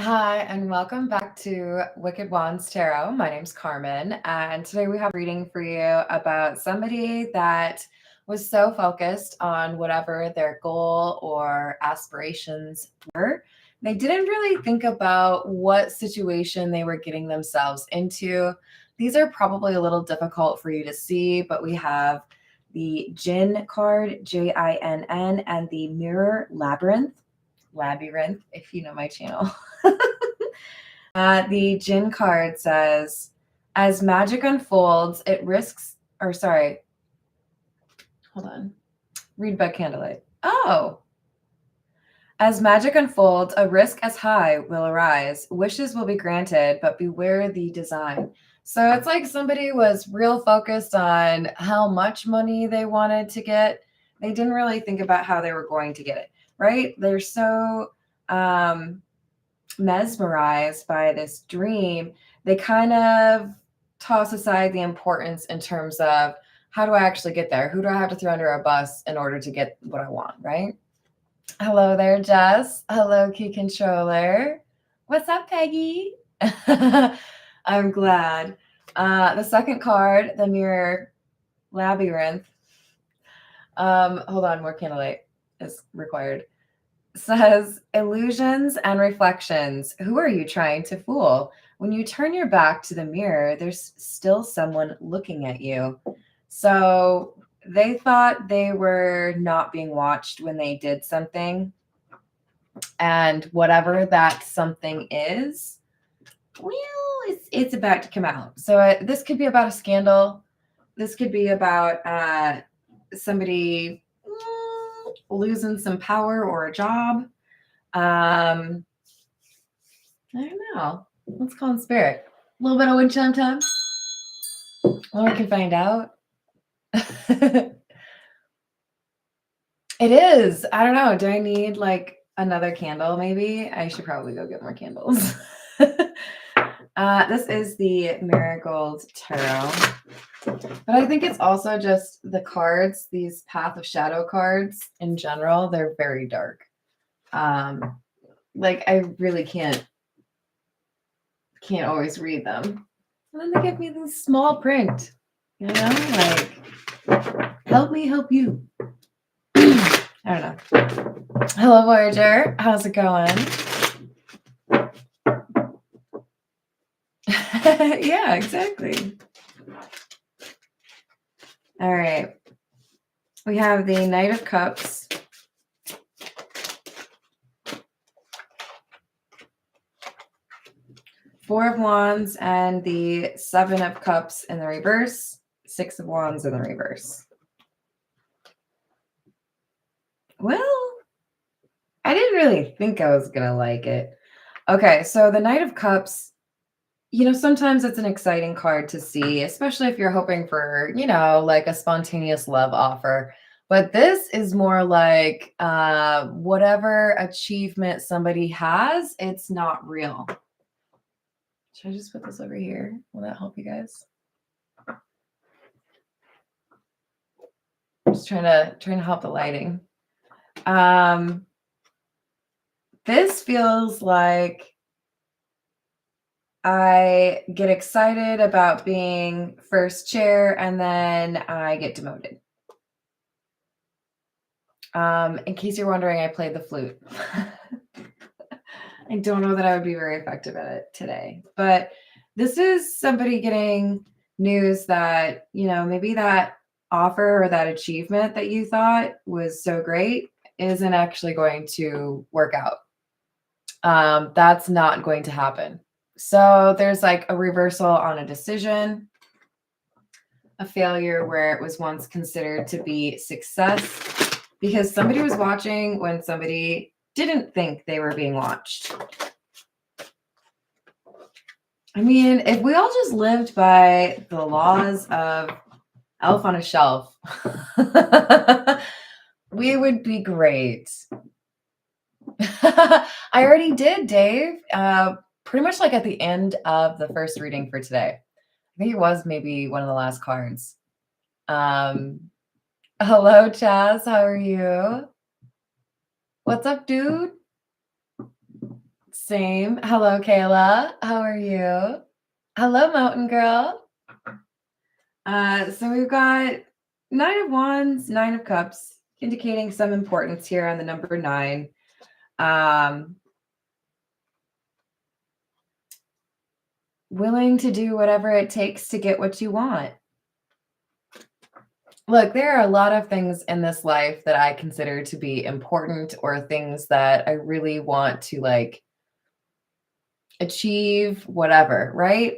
Hi, and welcome back to Wicked Wands Tarot. My name's Carmen, and today we have a reading for you about somebody that was so focused on whatever their goal or aspirations were. They didn't really think about what situation they were getting themselves into. These are probably a little difficult for you to see, but we have the Jinn card, Jinn, and the Mirror Labyrinth, if you know my channel. The Jinn card says, as magic unfolds, it risks, or sorry, hold on, read by candlelight. Oh, as magic unfolds, a risk as high will arise. Wishes will be granted, but beware the design. So it's like somebody was real focused on how much money they wanted to get. They didn't really think about how they were going to get it, right? They're so mesmerized by this dream, they kind of toss aside the importance in terms of how do I actually get there? Who do I have to throw under a bus in order to get what I want, right? Hello there, Jess. Hello, Key Controller. What's up, Peggy? I'm glad. The second card, the Mirror Labyrinth. Hold on, more candlelight is required. Says illusions and reflections. Who are you trying to fool? When you turn your back to the mirror, there's still someone looking at you. So they thought they were not being watched when they did something. And whatever that something is, well, it's about to come out. So this could be about a scandal. This could be about somebody losing some power or a job. I don't know. Let's call in spirit. A little bit of wind chime time. Well, we can find out. It is. I don't know. Do I need like another candle? Maybe I should probably go get more candles. This is the Marigold Tarot. But I think it's also just the cards, these Path of Shadow cards in general, they're very dark. Like I really can't always read them. And then they give me this small print, you know, like help me help you. I don't know. Hello, Voyager. How's it going? Yeah, exactly. All right. We have the Knight of Cups. Four of Wands and the Seven of Cups in the reverse. Six of Wands in the reverse. Well, I didn't really think I was going to like it. Okay, so the Knight of Cups, you know, sometimes it's an exciting card to see, especially if you're hoping for, you know, like a spontaneous love offer. But this is more like whatever achievement somebody has, it's not real. Should I just put this over here? Will that help you guys? I'm just trying to help the lighting. This feels like I get excited about being first chair and then I get demoted. In case you're wondering, I played the flute. I don't know that I would be very effective at it today, but this is somebody getting news that, you know, maybe that offer or that achievement that you thought was so great isn't actually going to work out. That's not going to happen. So there's like a reversal on a decision, a failure where it was once considered to be success because somebody was watching when somebody didn't think they were being watched. I mean, if we all just lived by the laws of Elf on a Shelf, we would be great. I already did, Dave. Pretty much like at the end of the first reading for today. I think it was maybe one of the last cards. Hello, Chaz. How are you? What's up, dude? Same. Hello, Kayla. How are you? Hello, Mountain Girl. So we've got Nine of Wands, Nine of Cups, indicating some importance here on the number 9. Willing to do whatever it takes to get what you want. Look, there are a lot of things in this life that I consider to be important, or things that I really want to like achieve, whatever, right?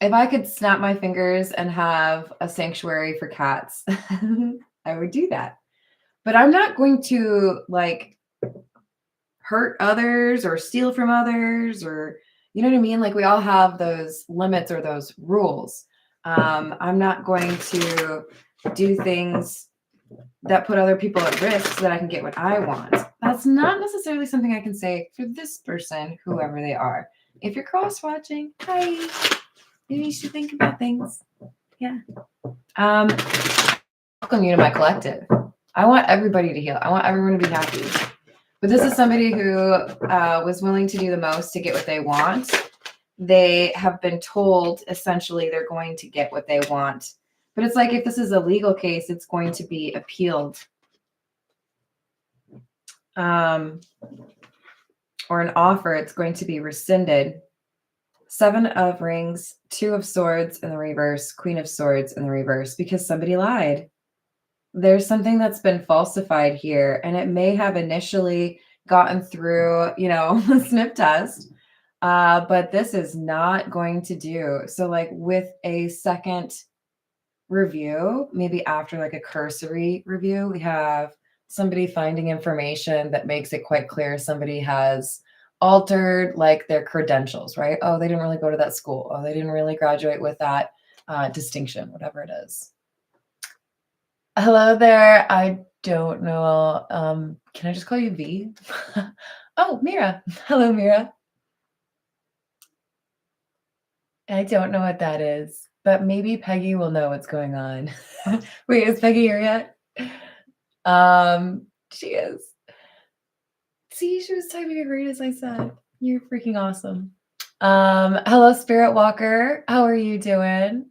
If I could snap my fingers and have a sanctuary for cats, I would do that. But I'm not going to like hurt others or steal from others, or you know what I mean? Like we all have those limits or those rules. I'm not going to do things that put other people at risk so that I can get what I want. That's not necessarily something I can say for this person, whoever they are. If you're cross watching, hi. Maybe you should think about things. Yeah. Welcome you to my collective. I want everybody to heal. I want everyone to be happy. But this is somebody who was willing to do the most to get what they want. They have been told essentially they're going to get what they want. But it's like if this is a legal case, it's going to be appealed. Or an offer, it's going to be rescinded. 7 of Rings, 2 of Swords in the reverse, Queen of Swords in the reverse, because somebody lied. There's something that's been falsified here, and it may have initially gotten through, the sniff test, but this is not going to do. So like with a second review, maybe after like a cursory review, we have somebody finding information that makes it quite clear somebody has altered like their credentials, right? Oh, they didn't really go to that school. Oh, they didn't really graduate with that distinction, whatever it is. Hello there. I don't know. Can I just call you V? Oh, Mira. Hello, Mira. I don't know what that is, but maybe Peggy will know what's going on. Wait, is Peggy here yet? She is. See, she was typing it right as I said. You're freaking awesome. Hello, Spirit Walker. How are you doing?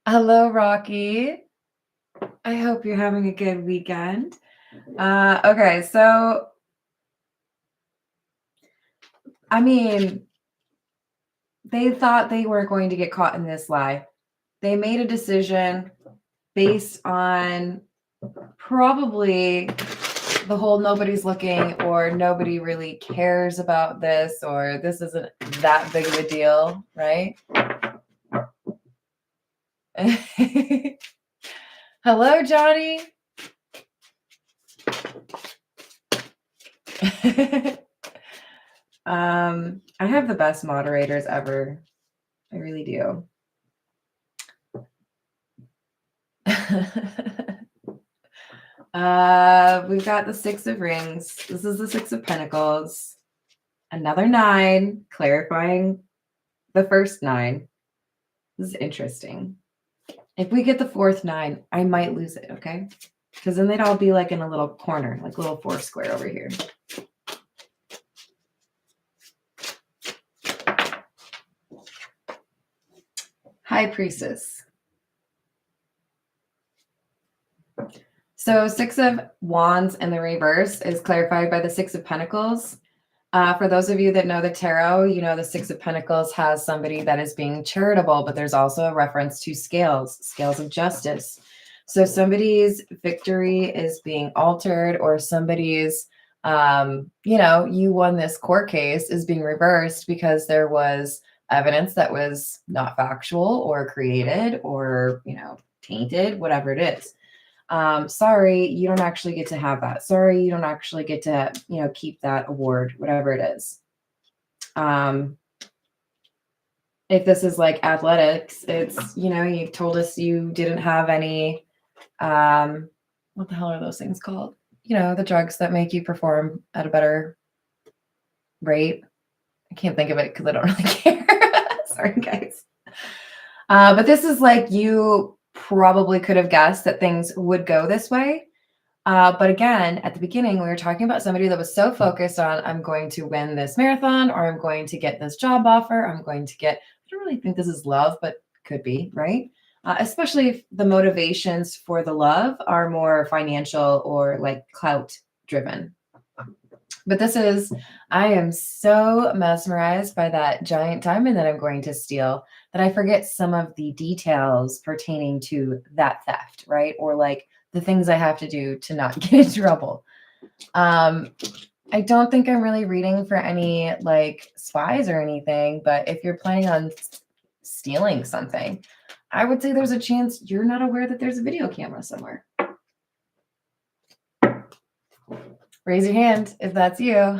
Hello, Rocky. I hope you're having a good weekend. Okay, so I mean, they thought they weren't going to get caught in this lie. They made a decision based on probably the whole nobody's looking, or nobody really cares about this, or this isn't that big of a deal, right? Hello, Johnny. I have the best moderators ever. I really do. We've got the 6 of Rings. This is the 6 of Pentacles. Another 9, clarifying the first 9. This is interesting. If we get the 4th 9, I might lose it, okay? Because then they'd all be like in a little corner, like a little 4 square over here. High Priestess. So 6 of Wands in the reverse is clarified by the 6 of Pentacles. For those of you that know the tarot, the 6 of Pentacles has somebody that is being charitable, but there's also a reference to scales of justice. So somebody's victory is being altered, or somebody's, you won this court case is being reversed because there was evidence that was not factual or created or, tainted, whatever it is. Sorry, you don't actually get to have that. Sorry, you don't actually get to, keep that award, whatever it is. If this is like athletics, it's, you told us you didn't have any, what the hell are those things called? The drugs that make you perform at a better rate. I can't think of it because I don't really care. Sorry, guys. But this is like you probably could have guessed that things would go this way. But again, at the beginning, we were talking about somebody that was so focused on, I'm going to win this marathon, or I'm going to get this job offer. I'm going to get, I don't really think this is love, but could be, right? Especially if the motivations for the love are more financial or like clout driven. But this is, I am so mesmerized by that giant diamond that I'm going to steal that I forget some of the details pertaining to that theft, right? Or like the things I have to do to not get in trouble. I don't think I'm really reading for any like spies or anything, but if you're planning on stealing something, I would say there's a chance you're not aware that there's a video camera somewhere. Raise your hand if that's you.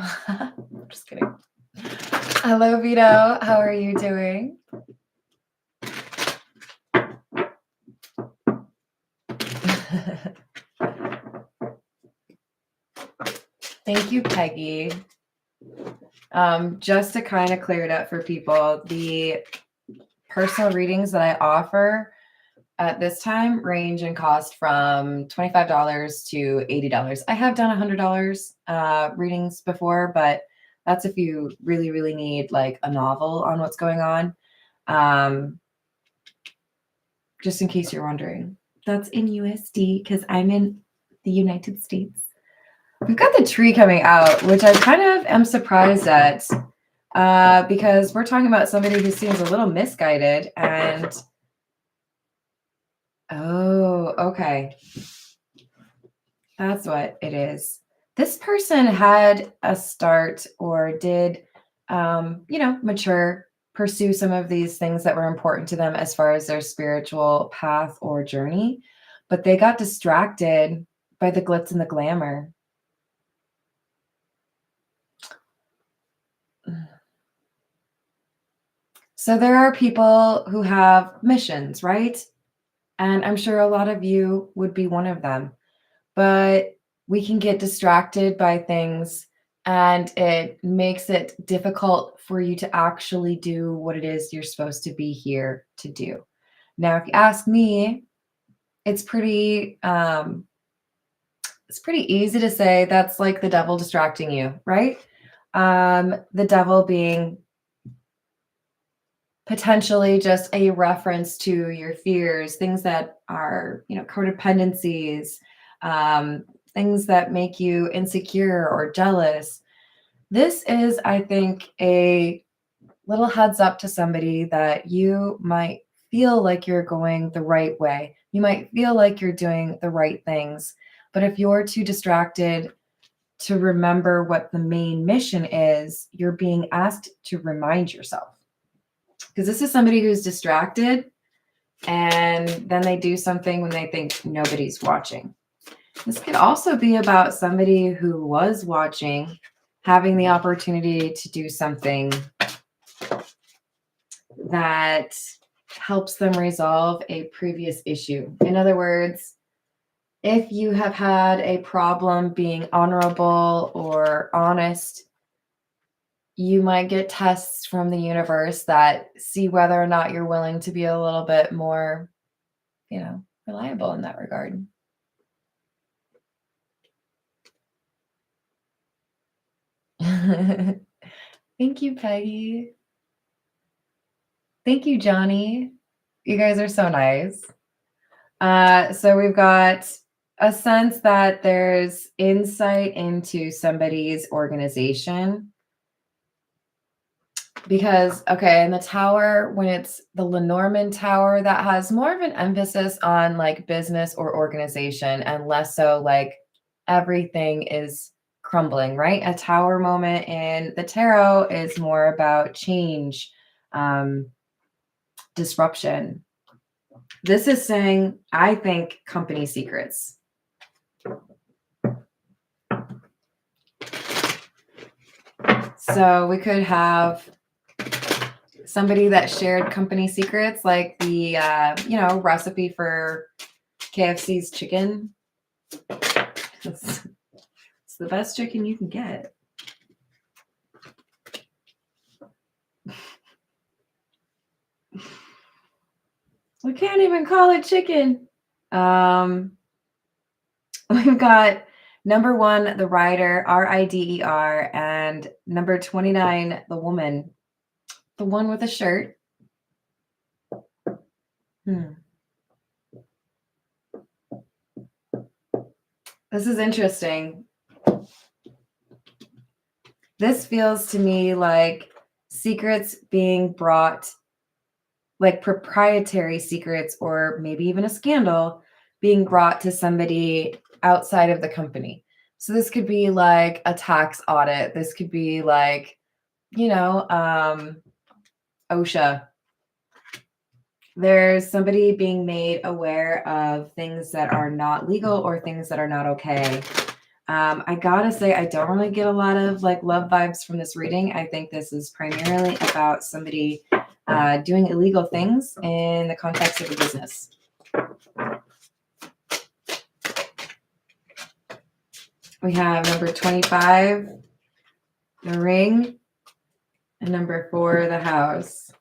Just kidding. Hello, Vito. How are you doing? Thank you, Peggy. Just to kind of clear it up for people, the personal readings that I offer at this time range in cost from $25 to $80. I have done $100 readings before, but that's if you really, really need like a novel on what's going on. Just in case you're wondering, that's in USD because I'm in the United States. We've got the tree coming out, which I kind of am surprised at because we're talking about somebody who seems a little misguided and oh, okay. That's what it is. This person had a start or did, mature, pursue some of these things that were important to them as far as their spiritual path or journey, but they got distracted by the glitz and the glamour. So there are people who have missions, right? And I'm sure a lot of you would be one of them. But we can get distracted by things and it makes it difficult for you to actually do what it is you're supposed to be here to do. Now, if you ask me, it's pretty easy to say that's like the devil distracting you, right? The devil being potentially just a reference to your fears, things that are, codependencies, things that make you insecure or jealous. This is, I think, a little heads up to somebody that you might feel like you're going the right way. You might feel like you're doing the right things. But if you're too distracted to remember what the main mission is, you're being asked to remind yourself. Because this is somebody who's distracted and then they do something when they think nobody's watching. This could also be about somebody who was watching, having the opportunity to do something that helps them resolve a previous issue. In other words, if you have had a problem being honorable or honest, you might get tests from the universe that see whether or not you're willing to be a little bit more, reliable in that regard. Thank you, Peggy. Thank you, Johnny. You guys are so nice. So we've got a sense that there's insight into somebody's organization. Because, okay, in the tower, when it's the Lenormand tower, that has more of an emphasis on like business or organization and less so like everything is crumbling, right? A tower moment in the tarot is more about change, disruption. This is saying, I think, company secrets. So we could have somebody that shared company secrets, like the, recipe for KFC's chicken. It's the best chicken you can get. We can't even call it chicken. We've got number 1, the rider, Rider, and number 29, the woman, the one with a shirt. This is interesting. This feels to me like secrets being brought, like proprietary secrets, or maybe even a scandal being brought to somebody outside of the company. So this could be like a tax audit. This could be like, OSHA. There's somebody being made aware of things that are not legal or things that are not okay. I gotta say, I don't really get a lot of like love vibes from this reading. I think this is primarily about somebody doing illegal things in the context of a business. We have number 25, the ring, and number 4, the house.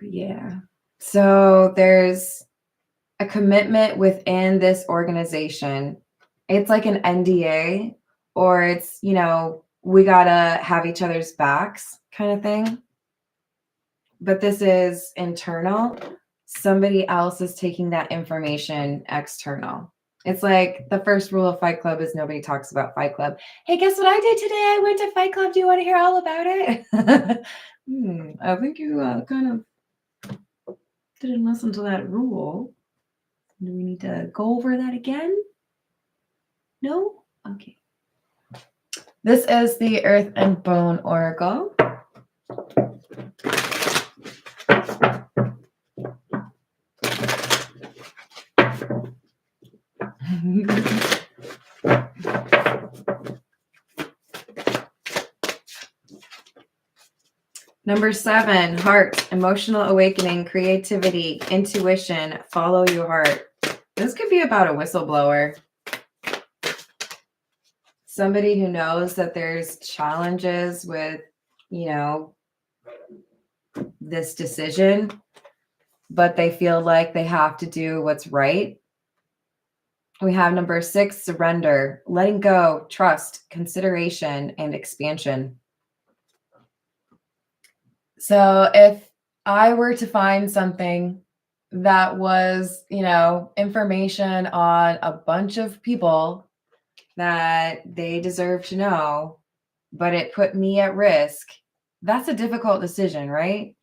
Yeah. So there's a commitment within this organization. It's like an NDA, or it's, we gotta have each other's backs kind of thing. But this is internal. Somebody else is taking that information external. It's like the first rule of Fight Club is nobody talks about Fight Club. Hey, guess what I did today? I went to Fight Club. Do you want to hear all about it? I think you kind of didn't listen to that rule. Do we need to go over that again? No? Okay. This is the Earth and Bone Oracle. Number 7, heart, emotional awakening, creativity, intuition, follow your heart. This could be about a whistleblower. Somebody who knows that there's challenges with, this decision, but they feel like they have to do what's right. We have number 6, surrender, letting go, trust, consideration, and expansion. So if I were to find something that was, information on a bunch of people that they deserve to know, but it put me at risk, that's a difficult decision, right?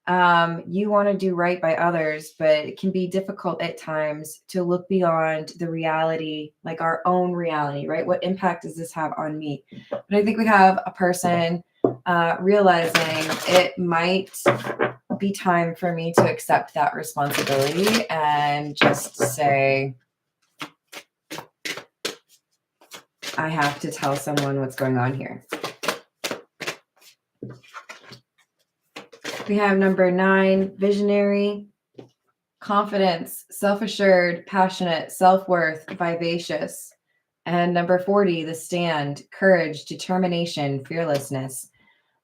You want to do right by others, but it can be difficult at times to look beyond the reality, like our own reality, right? What impact does this have on me? But I think we have a person realizing it might be time for me to accept that responsibility and just say, I have to tell someone what's going on here. We have number 9, visionary, confidence, self-assured, passionate, self-worth, vivacious. And number 40, the stand, courage, determination, fearlessness.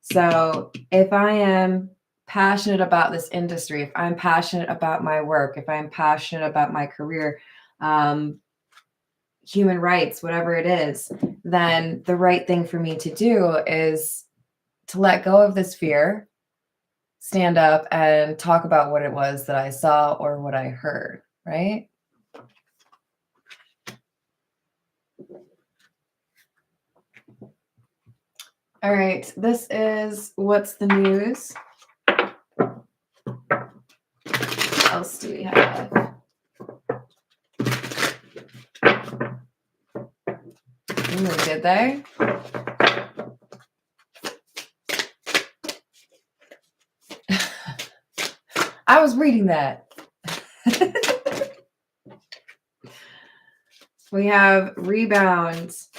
So if I am passionate about this industry, if I'm passionate about my work, if I'm passionate about my career, human rights, whatever it is, then the right thing for me to do is to let go of this fear, stand up and talk about what it was that I saw or what I heard, right? All right, this is what's the news. What else do we have? Ooh, did they? I was reading that. We have rebounds.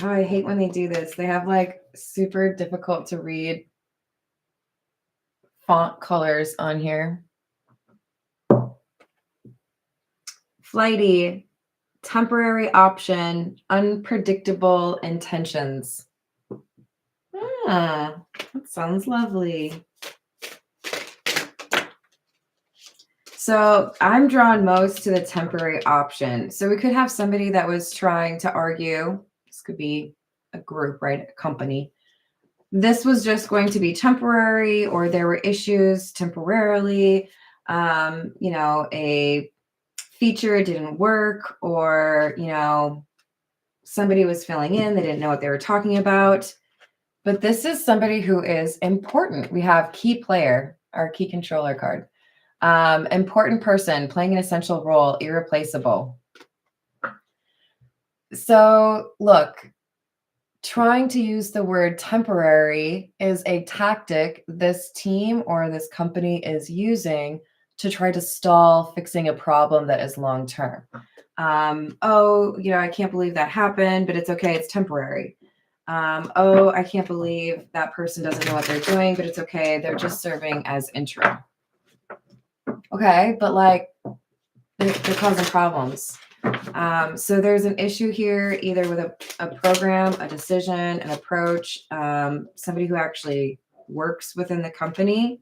Oh, I hate when they do this. They have like super difficult to read font colors on here. Flighty, temporary option, unpredictable intentions. That sounds lovely. So I'm drawn most to the temporary option. So we could have somebody that was trying to argue. This could be a group, right? A company. This was just going to be temporary, or there were issues temporarily. A feature didn't work, or, somebody was filling in, they didn't know what they were talking about. But this is somebody who is important. We have key player, our key controller card. Important person playing an essential role, irreplaceable. So look, trying to use the word temporary is a tactic this team or this company is using to try to stall fixing a problem that is long term. I can't believe that happened, but it's okay. It's temporary. I can't believe that person doesn't know what they're doing, but it's okay. They're just serving as interim. Okay, but like they're causing problems. So there's an issue here, either with a program, a decision, an approach, somebody who actually works within the company.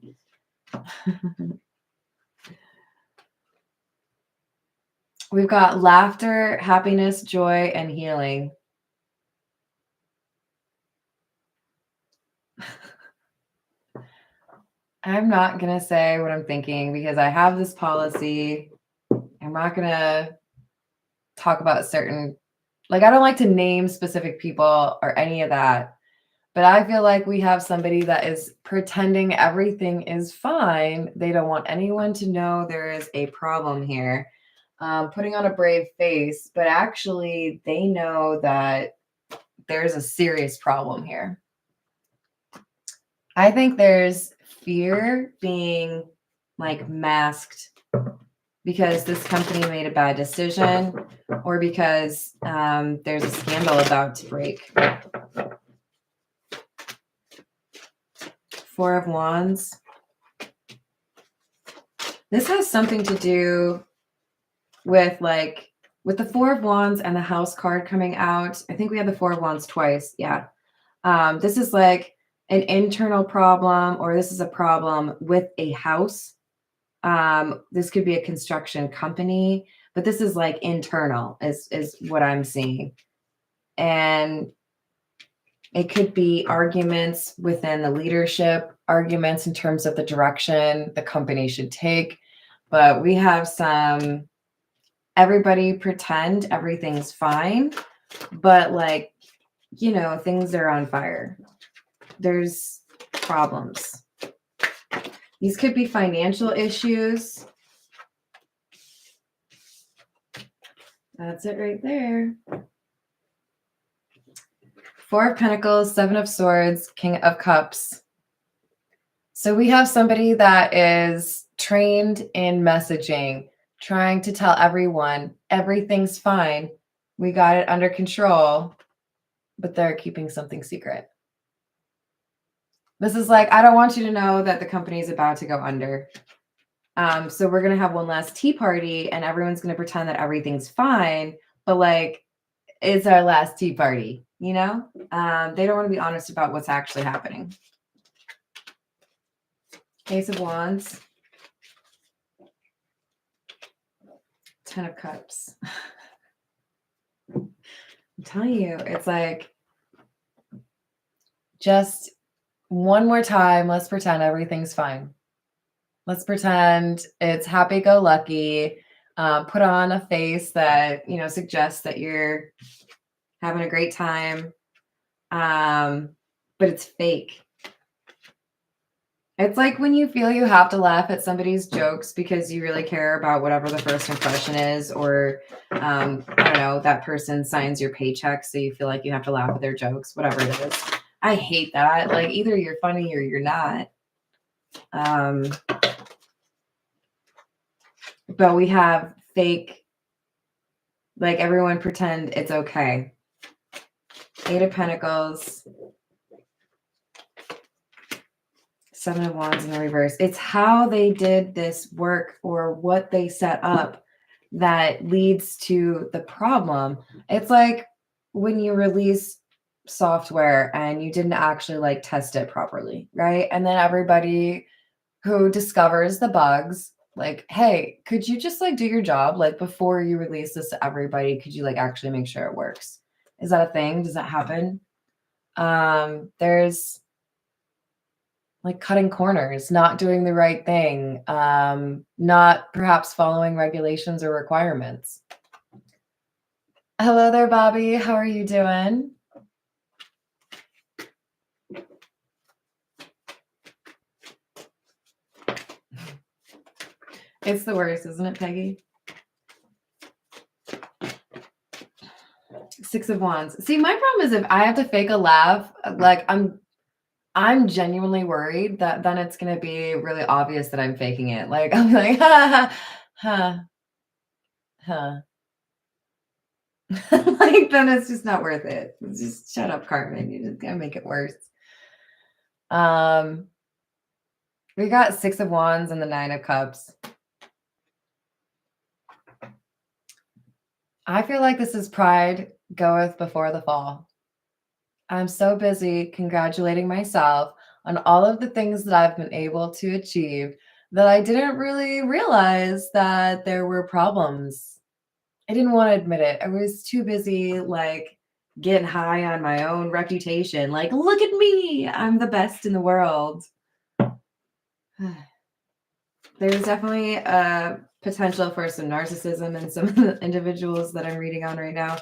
We've got laughter, happiness, joy, and healing. I'm not going to say what I'm thinking because I have this policy. I'm not going to talk about certain, I don't like to name specific people or any of that. But I feel like we have somebody that is pretending everything is fine. They don't want anyone to know there is a problem here. Putting on a brave face, but actually they know that there's a serious problem here. I think there's fear being masked because this company made a bad decision, or because there's a scandal about to break. Four of Wands. This has something to do with the Four of Wands and the House card coming out. I think we had the Four of Wands twice. Yeah. This is like an internal problem, or this is a problem with a house. This could be a construction company, but this is like internal is what I'm seeing. And it could be arguments within the leadership, arguments in terms of the direction the company should take. But we have everybody pretend everything's fine, but things are on fire. There's problems. These could be financial issues. That's it right there. Four of Pentacles, Seven of Swords, King of Cups. So we have somebody that is trained in messaging, trying to tell everyone everything's fine. We got it under control, but they're keeping something secret. This is I don't want you to know that the company is about to go under. So we're going to have one last tea party and everyone's going to pretend that everything's fine, but it's our last tea party, They don't want to be honest about what's actually happening. Ace of Wands. Ten of Cups. I'm telling you, it's just one more time, let's pretend everything's fine. Let's pretend it's happy-go-lucky. Put on a face that, suggests that you're having a great time. But it's fake. It's like when you feel you have to laugh at somebody's jokes because you really care about whatever the first impression is, or, I don't know, that person signs your paycheck, so you feel like you have to laugh at their jokes, whatever it is. I hate that. Either you're funny or you're not. But we have fake, everyone pretend it's okay. Eight of Pentacles. Seven of Wands in the reverse. It's how they did this work or what they set up that leads to the problem. It's like when you release software and you didn't actually test it properly, right? And then everybody who discovers the bugs Like, hey, could you just like do your job? Like before you release this to everybody, could you like actually make sure it works? Is that a thing? Does that happen? There's like cutting corners, not doing the right thing, not perhaps following regulations or requirements. Hello there, Bobby. How are you doing? It's the worst, isn't it, Peggy? Six of Wands. See, my problem is if I have to fake a laugh, like I'm genuinely worried that then it's gonna be really obvious that I'm faking it. Like I'm like, ha ha ha. Like then it's just not worth it. Just shut up, Carmen. You're just gonna make it worse. We got Six of Wands and the Nine of Cups. I feel like this is pride goeth before the fall. I'm so busy congratulating myself on all of the things that I've been able to achieve that I didn't really realize that there were problems. I didn't want to admit it. I was too busy like getting high on my own reputation. Like, look at me. I'm the best in the world. There's definitely a potential for some narcissism in some of the individuals that I'm reading on right now.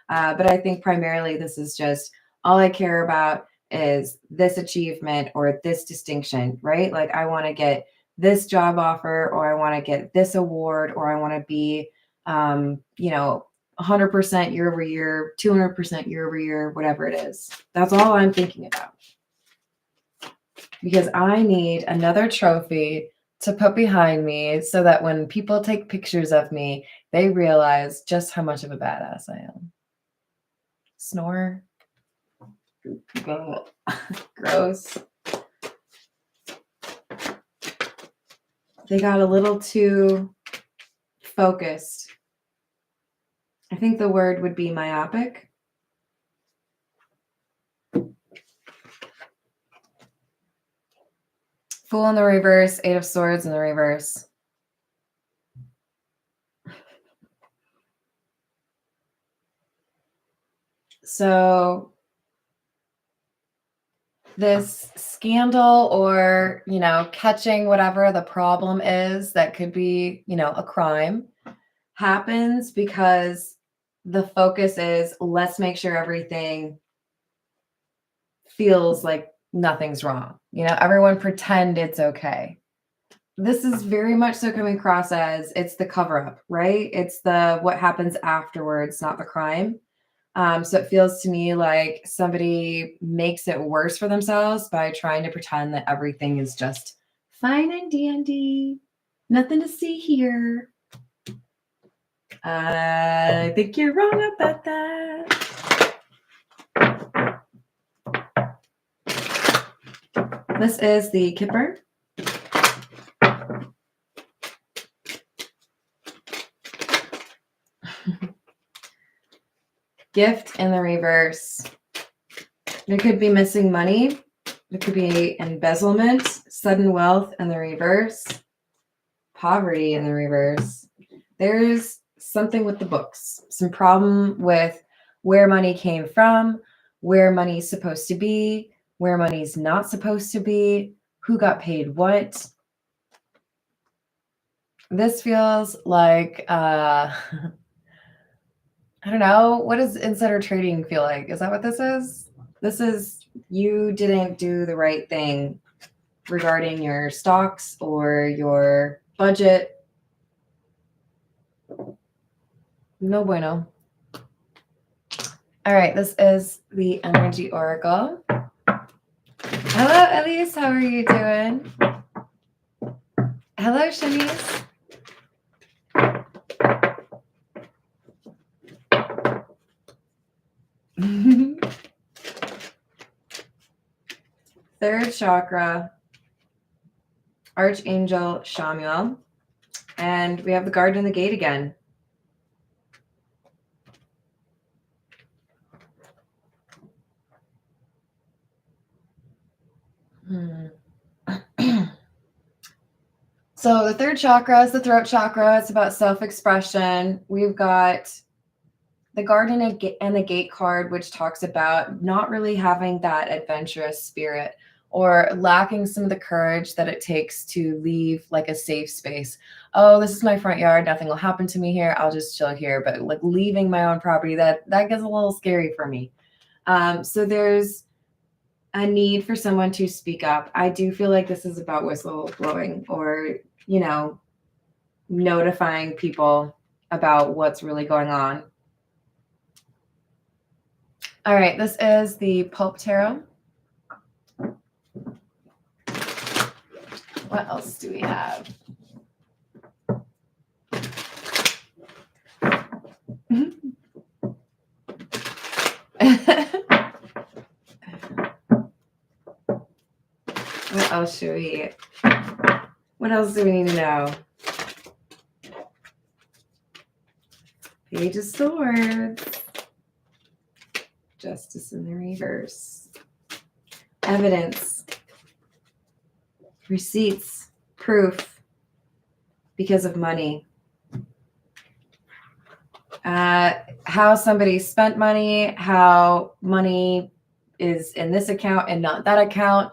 But I think primarily this is just all I care about is this achievement or this distinction, right? Like I want to get this job offer, or I want to get this award, or I want to be, 100% year over year, 200% year over year, whatever it is. That's all I'm thinking about. Because I need another trophy to put behind me so that when people take pictures of me, they realize just how much of a badass I am. Snore. Gross. They got a little too focused. I think the word would be myopic. Fool in the reverse, Eight of Swords in the reverse. So this scandal or, catching whatever the problem is that could be, a crime happens because the focus is let's make sure everything feels like nothing's wrong. Everyone pretend it's okay. This is very much so coming across as it's the cover up, right? It's the what happens afterwards, not the crime. So it feels to me like somebody makes it worse for themselves by trying to pretend that everything is just fine and dandy. Nothing to see here. I think you're wrong about that. This is the Kipper. Gift in the reverse. There could be missing money. There could be embezzlement, sudden wealth in the reverse, poverty in the reverse. There's something with the books, some problem with where money came from, where money's supposed to be, where money's not supposed to be, who got paid what. This feels like, I don't know, what does insider trading feel like? Is that what this is? This is you didn't do the right thing regarding your stocks or your budget. No bueno. All right, this is the Energy Oracle. Hello, Elise. How are you doing? Hello, Shanice. Third chakra, Archangel Shamuel. And we have the Guard in the Gate again. So the third chakra is the throat chakra. It's about self-expression. We've got the Garden and the Gate card, which talks about not really having that adventurous spirit or lacking some of the courage that it takes to leave like a safe space. Oh, this is my front yard. Nothing will happen to me here. I'll just chill here. But like leaving my own property, that gets a little scary for me. So there's a need for someone to speak up. I do feel like this is about whistleblowing or, you know, notifying people about what's really going on. All right, this is the Pulp Tarot. What else do we have? What else should we? What else do we need to know? Page of Swords. Justice in the reverse. Evidence. Receipts. Proof. Because of money. How somebody spent money, how money is in this account and not that account.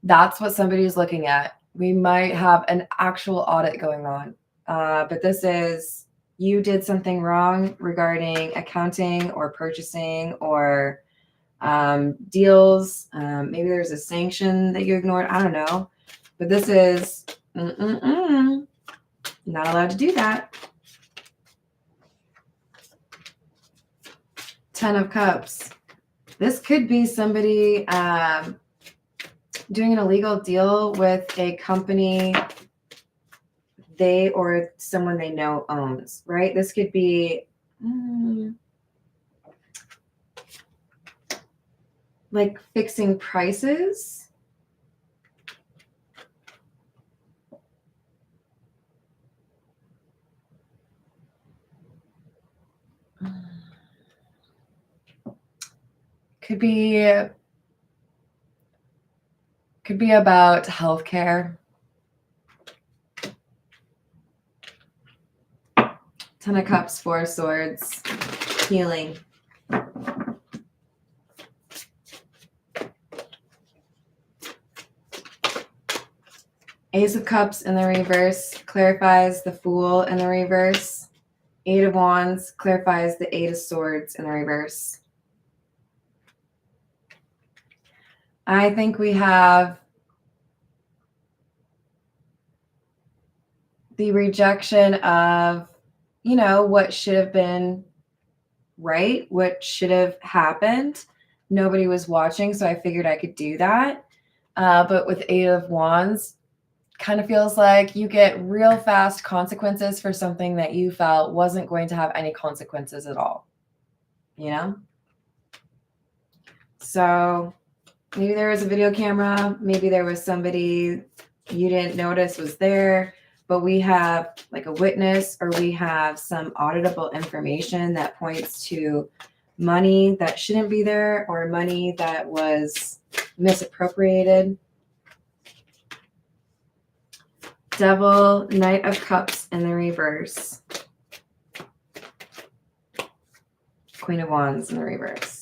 That's what somebody's looking at. We might have an actual audit going on. But this is, you did something wrong regarding accounting or purchasing or deals. Maybe there's a sanction that you ignored. I don't know. But this is not allowed to do that. 10 of Cups. This could be somebody doing an illegal deal with a company they or someone they know owns, right? This could be like fixing prices. Could be about healthcare. 10 of Cups, 4 of Swords, healing. Ace of Cups in the reverse clarifies the Fool in the reverse. 8 of Wands clarifies the 8 of Swords in the reverse. I think we have the rejection of, you know, what should have been right, what should have happened. Nobody was watching, so I figured I could do that. But with 8 of Wands, kind of feels like you get real fast consequences for something that you felt wasn't going to have any consequences at all, you know? So maybe there was a video camera, maybe there was somebody you didn't notice was there, but we have like a witness or we have some auditable information that points to money that shouldn't be there or money that was misappropriated. Devil, Knight of Cups in the reverse. Queen of Wands in the reverse.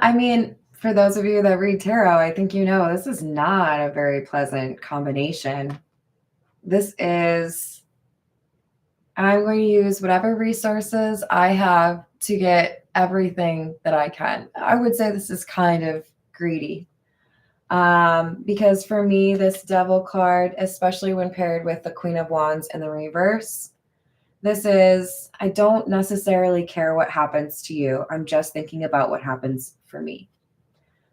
I mean, for those of you that read tarot, I think you know this is not a very pleasant combination. This is, I'm going to use whatever resources I have to get everything that I can. I would say this is kind of greedy. Because for me, this Devil card, especially when paired with the Queen of Wands in the reverse, this is, I don't necessarily care what happens to you. I'm just thinking about what happens for me.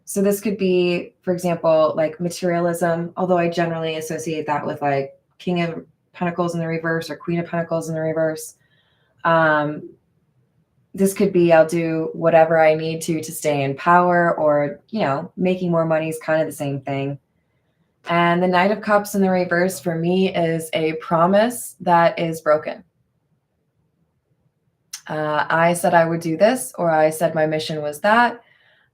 So this could be, for example, like materialism, although I generally associate that with like King of Pentacles in the reverse or Queen of Pentacles in the reverse. This could be, I'll do whatever I need to stay in power, or, you know, making more money is kind of the same thing. And the Knight of Cups in the reverse for me is a promise that is broken. I said I would do this, or I said my mission was that,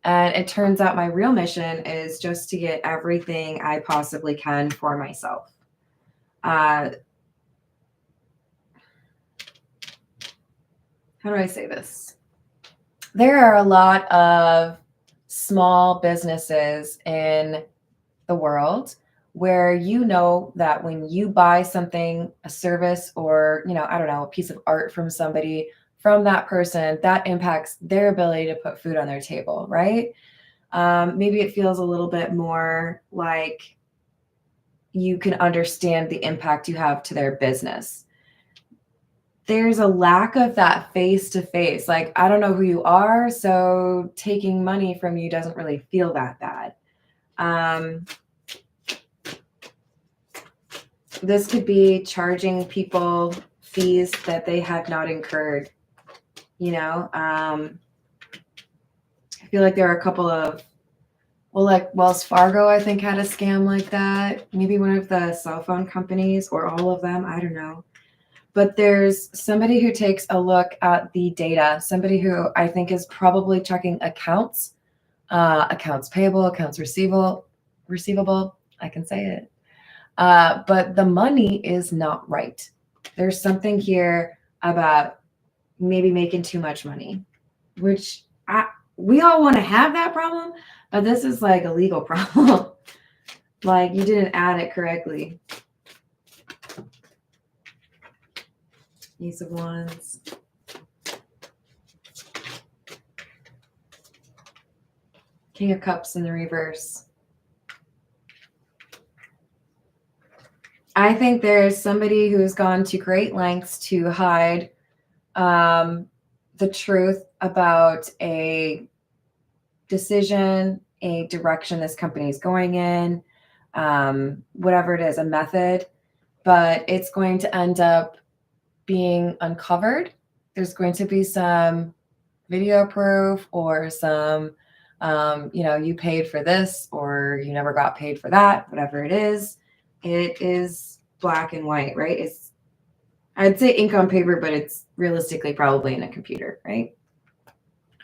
And it turns out my real mission is just to get everything I possibly can for myself. How do I say this? There are a lot of small businesses in the world where you know that when you buy something, a service, or, I don't know, a piece of art from somebody, from that person, that impacts their ability to put food on their table, right? Maybe it feels a little bit more like you can understand the impact you have to their business. There's a lack of that face to face. Like, I don't know who you are, so taking money from you doesn't really feel that bad. This could be charging people fees that they have not incurred. I feel like there are a couple of, like Wells Fargo, I think, had a scam like that. Maybe one of the cell phone companies, or all of them. I don't know. But there's somebody who takes a look at the data, somebody who I think is probably checking accounts payable, accounts receivable. I can say it. But the money is not right. There's something here about maybe making too much money, which we all want to have that problem, but this is like a legal problem. Like, you didn't add it correctly. Ace of Wands. King of Cups in the reverse. I think there's somebody who's gone to great lengths to hide the truth about a decision, a direction this company is going in, whatever it is, a method, but it's going to end up being uncovered. There's going to be some video proof, or some, you paid for this, or you never got paid for that, whatever it is black and white, right? I'd say ink on paper, but it's realistically probably in a computer, right?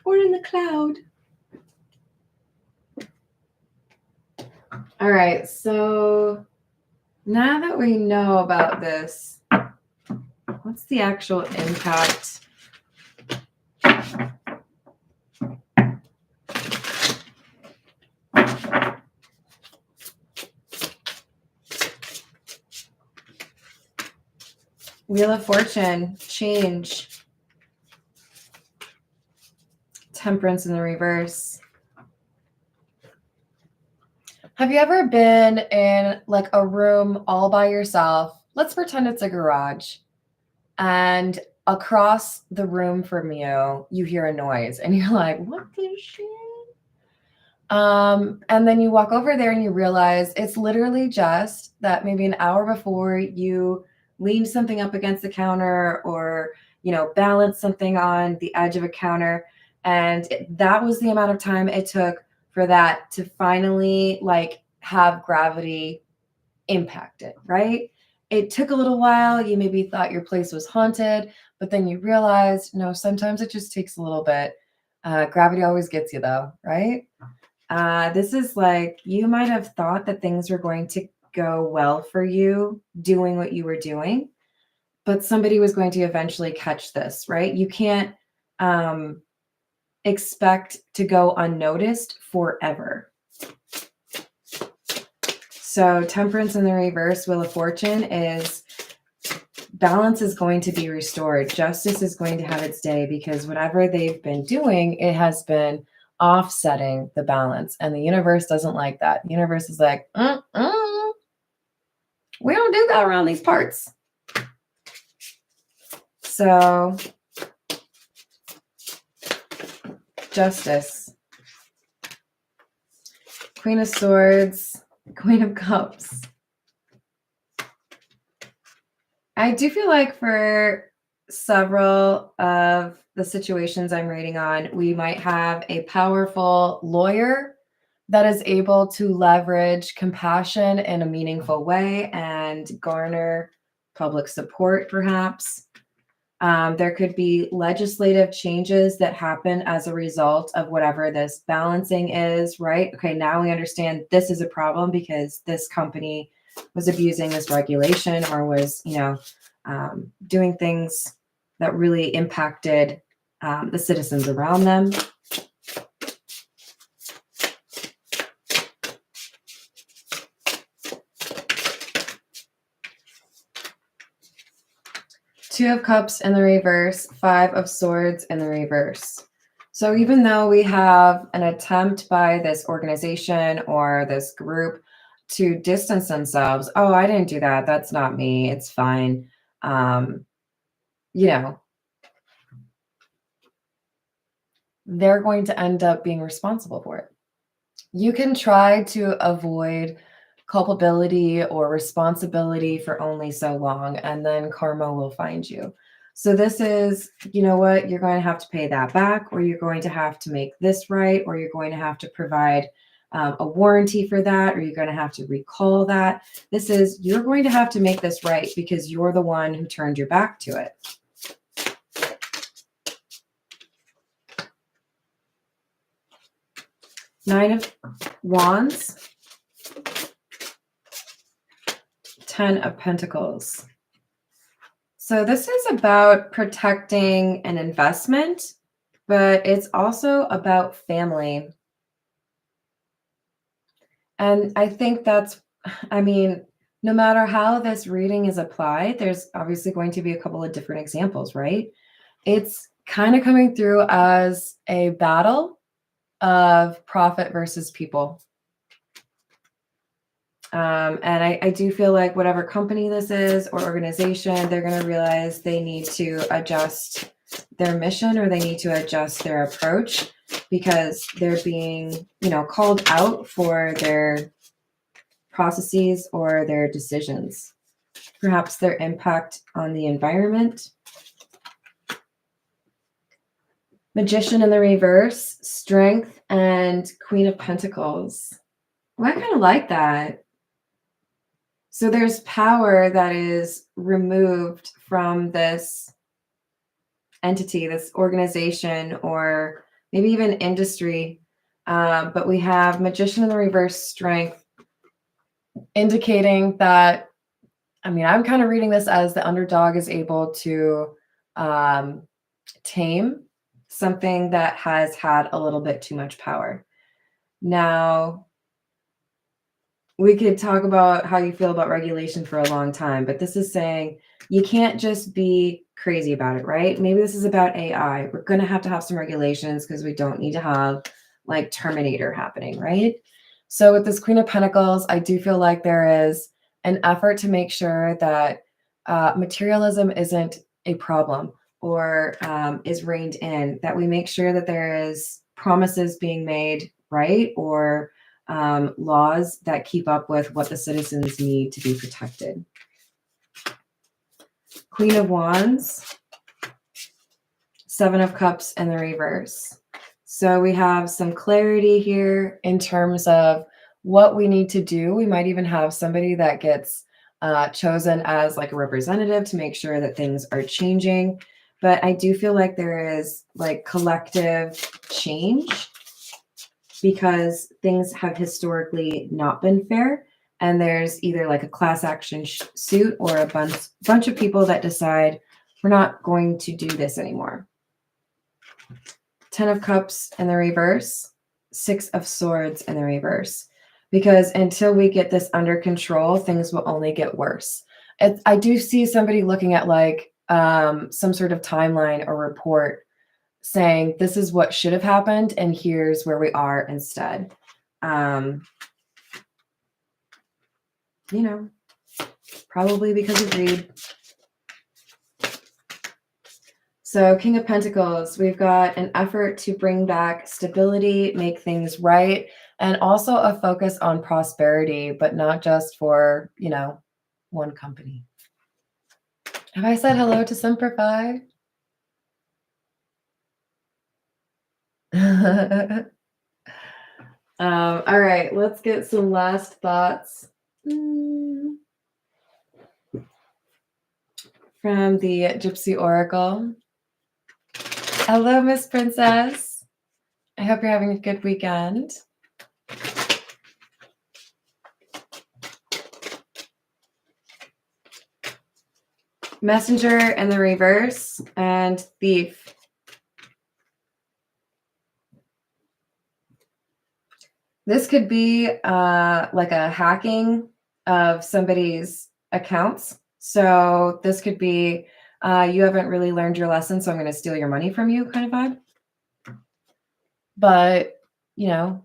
Or in the cloud. All right, so now that we know about this, what's the actual impact? Wheel of Fortune, change. Temperance in the reverse. Have you ever been in like a room all by yourself? Let's pretend it's a garage. And across the room from you, you hear a noise and you're like, what the shit? And then you walk over there and you realize it's literally just that maybe an hour before you leaned something up against the counter, or, balanced something on the edge of a counter. And that was the amount of time it took for that to finally like have gravity impact it, right? It took a little while. You maybe thought your place was haunted, but then you realized, no, sometimes it just takes a little bit. Gravity always gets you though, right? This is like, you might have thought that things were going to go well for you doing what you were doing, but somebody was going to eventually catch this, right? You can't expect to go unnoticed forever. So Temperance in the reverse, Wheel of Fortune, is balance is going to be restored. Justice is going to have its day, because whatever they've been doing, it has been offsetting the balance. And the universe doesn't like that. The universe is like, we don't do that around these parts. So Justice. Queen of Swords, Queen of Cups. I do feel like for several of the situations I'm reading on, we might have a powerful lawyer that is able to leverage compassion in a meaningful way and garner public support, perhaps. There could be legislative changes that happen as a result of whatever this balancing is, right? Okay, now we understand this is a problem because this company was abusing this regulation or was, doing things that really impacted the citizens around them. Two of Cups in the reverse, Five of Swords in the reverse. So even though we have an attempt by this organization or this group to distance themselves, oh, I didn't do that. That's not me. It's fine. They're going to end up being responsible for it. You can try to avoid culpability or responsibility for only so long, and then karma will find you. So this is, you know what, you're going to have to pay that back, or you're going to have to make this right, or you're going to have to provide a warranty for that, or you're going to have to recall that. This is, you're going to have to make this right because you're the one who turned your back to it. Nine of Wands, 10 of Pentacles. So this is about protecting an investment, but it's also about family. And I think that's, no matter how this reading is applied, there's obviously going to be a couple of different examples, right? It's kind of coming through as a battle of profit versus people. And I do feel like whatever company this is or organization, they're going to realize they need to adjust their mission or they need to adjust their approach because they're being, called out for their processes or their decisions. Perhaps their impact on the environment. Magician in the reverse, Strength, and Queen of Pentacles. Well, I kind of like that. So there's power that is removed from this entity, this organization, or maybe even industry. But we have Magician in the reverse, Strength, indicating that, I'm kind of reading this as the underdog is able to tame something that has had a little bit too much power. Now, we could talk about how you feel about regulation for a long time, but this is saying you can't just be crazy about it, right? Maybe this is about AI. We're going to have some regulations because we don't need to have like Terminator happening, right? So with this Queen of Pentacles, I do feel like there is an effort to make sure that materialism isn't a problem or is reined in, that we make sure that there is promises being made, right? Or laws that keep up with what the citizens need to be protected. Queen of Wands, Seven of Cups in the reverse. So we have some clarity here in terms of what we need to do. We might even have somebody that gets chosen as like a representative to make sure that things are changing. But I do feel like there is like collective change because things have historically not been fair. And there's either like a class action suit or a bunch of people that decide we're not going to do this anymore. 10 of Cups in the reverse, Six of Swords in the reverse. Because until we get this under control, things will only get worse. I do see somebody looking at like some sort of timeline or report saying this is what should have happened and here's where we are instead. Probably because of greed. So King of Pentacles, we've got an effort to bring back stability, make things right, and also a focus on prosperity, but not just for, one company. Have I said hello to Simplify? All right, let's get some last thoughts. from the Gypsy Oracle. Hello, Miss Princess. I hope you're having a good weekend. Messenger in the reverse and Thief. This could be like a hacking of somebody's accounts. So this could be you haven't really learned your lesson, so I'm going to steal your money from you kind of vibe. But, you know,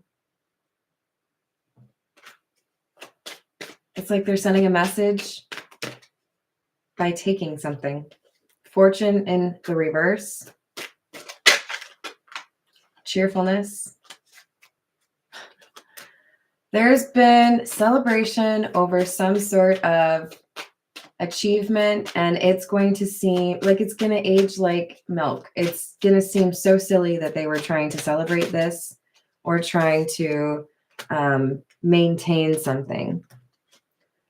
it's like they're sending a message by taking something. Fortune in the reverse. Cheerfulness. There's been celebration over some sort of achievement, and it's going to seem like it's going to age like milk. It's going to seem so silly that they were trying to celebrate this or trying to maintain something.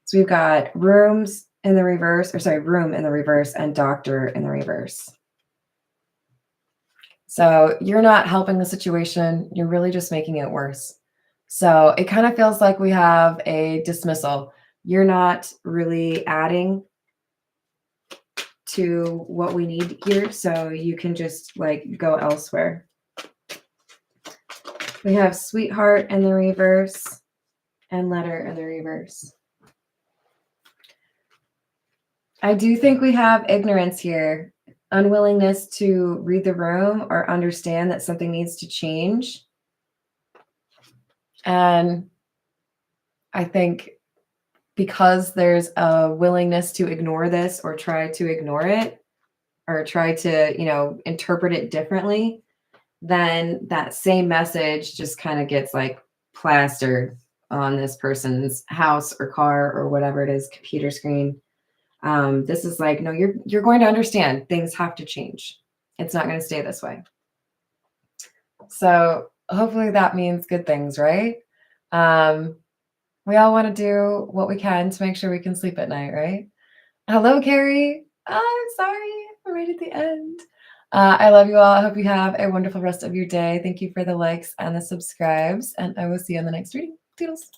So we've got rooms in the reverse, or sorry, room in the reverse and doctor in the reverse. So you're not helping the situation. You're really just making it worse. So it kind of feels like we have a dismissal. You're not really adding to what we need here. So you can just like go elsewhere. We have sweetheart in the reverse and letter in the reverse. I do think we have ignorance here, unwillingness to read the room or understand that something needs to change. And I think because there's a willingness to ignore this or try to ignore it or try to, you know, interpret it differently, then that same message just kind of gets like plastered on this person's house or car or whatever it is, computer screen. This is like, no, you're going to understand things have to change. It's not going to stay this way. So hopefully that means good things, right? We all want to do what we can to make sure we can sleep at night, right? Hello, Carrie. Oh, I'm sorry. I'm right at the end. I love you all. I hope you have a wonderful rest of your day. Thank you for the likes and the subscribes, and I will see you on the next reading. Toodles.